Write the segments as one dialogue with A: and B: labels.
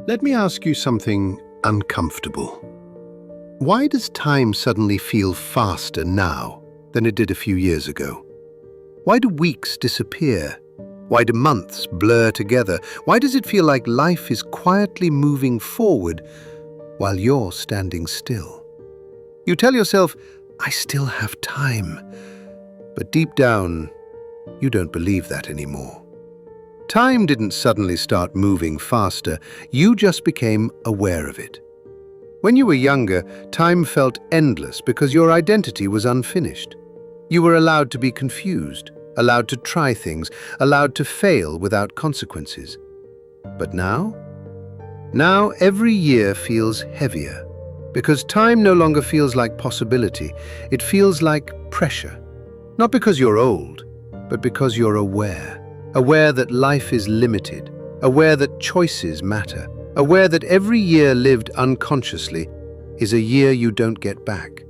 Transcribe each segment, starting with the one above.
A: Let me ask you something uncomfortable. Why does time suddenly feel faster now than it did a few years ago? Why do weeks disappear? Why do months blur together? Why does it feel like life is quietly moving forward while you're standing still? You tell yourself, I still have time. But deep down, you don't believe that anymore. Time didn't suddenly start moving faster, you just became aware of it. When you were younger, time felt endless because your identity was unfinished. You were allowed to be confused, allowed to try things, allowed to fail without consequences. But now? Now every year feels heavier, because time no longer feels like possibility, it feels like pressure. Not because you're old, but because you're aware. Aware that life is limited, aware that choices matter, aware that every year lived unconsciously is a year you don't get back.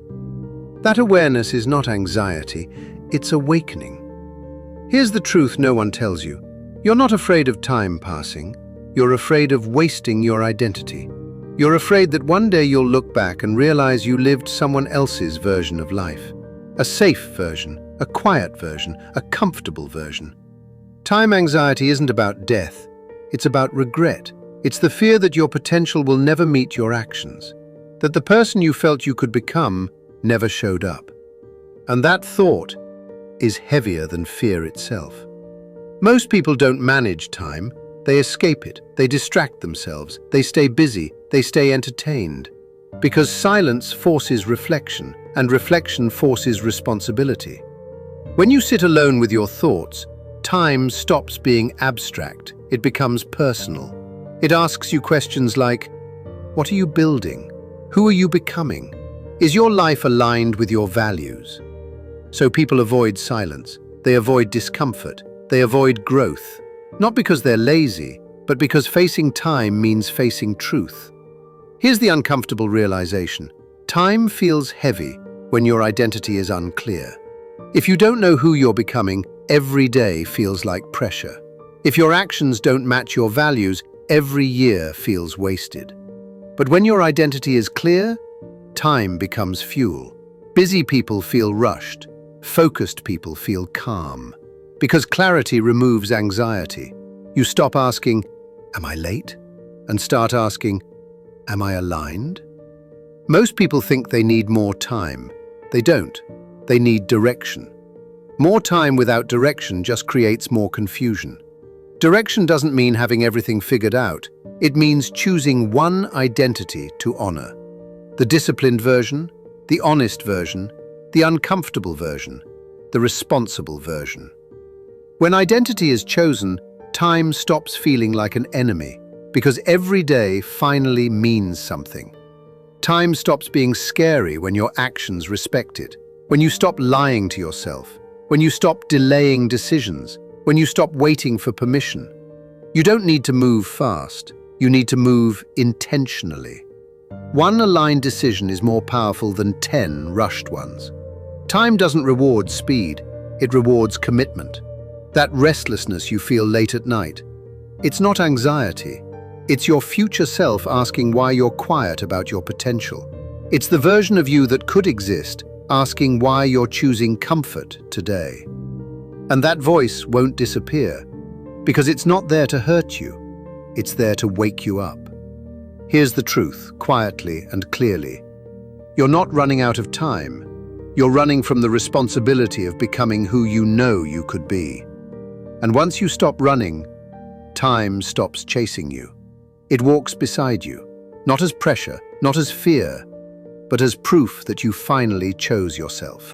A: That awareness is not anxiety, it's awakening. Here's the truth no one tells you. You're not afraid of time passing, you're afraid of wasting your identity. You're afraid that one day you'll look back and realize you lived someone else's version of life. A safe version, a quiet version, a comfortable version. Time anxiety isn't about death, it's about regret. It's the fear that your potential will never meet your actions, that the person you felt you could become never showed up. And that thought is heavier than fear itself. Most people don't manage time, they escape it, they distract themselves, they stay busy, they stay entertained. Because silence forces reflection, and reflection forces responsibility. When you sit alone with your thoughts, time stops being abstract, it becomes personal. It asks you questions like, what are you building? Who are you becoming? Is your life aligned with your values? So people avoid silence, they avoid discomfort, they avoid growth. Not because they're lazy, but because facing time means facing truth. Here's the uncomfortable realization. Time feels heavy when your identity is unclear. If you don't know who you're becoming, every day feels like pressure. If your actions don't match your values, every year feels wasted. But when your identity is clear, time becomes fuel. Busy people feel rushed. Focused people feel calm. Because clarity removes anxiety. You stop asking, am I late? And start asking, am I aligned? Most people think they need more time. They don't. They need direction. More time without direction just creates more confusion. Direction doesn't mean having everything figured out. It means choosing one identity to honor. The disciplined version, the honest version, the uncomfortable version, the responsible version. When identity is chosen, time stops feeling like an enemy, because every day finally means something. Time stops being scary when your actions respect it, when you stop lying to yourself, when you stop delaying decisions, when you stop waiting for permission. You don't need to move fast, you need to move intentionally. One aligned decision is more powerful than 10 rushed ones. Time doesn't reward speed, it rewards commitment. That restlessness you feel late at night, it's not anxiety. It's your future self asking why you're quiet about your potential. It's the version of you that could exist, asking why you're choosing comfort today. And that voice won't disappear, because it's not there to hurt you, it's there to wake you up. Here's the truth, quietly and clearly. You're not running out of time. You're running from the responsibility of becoming who you know you could be. And once you stop running, time stops chasing you. It walks beside you, not as pressure, not as fear, but as proof that you finally chose yourself.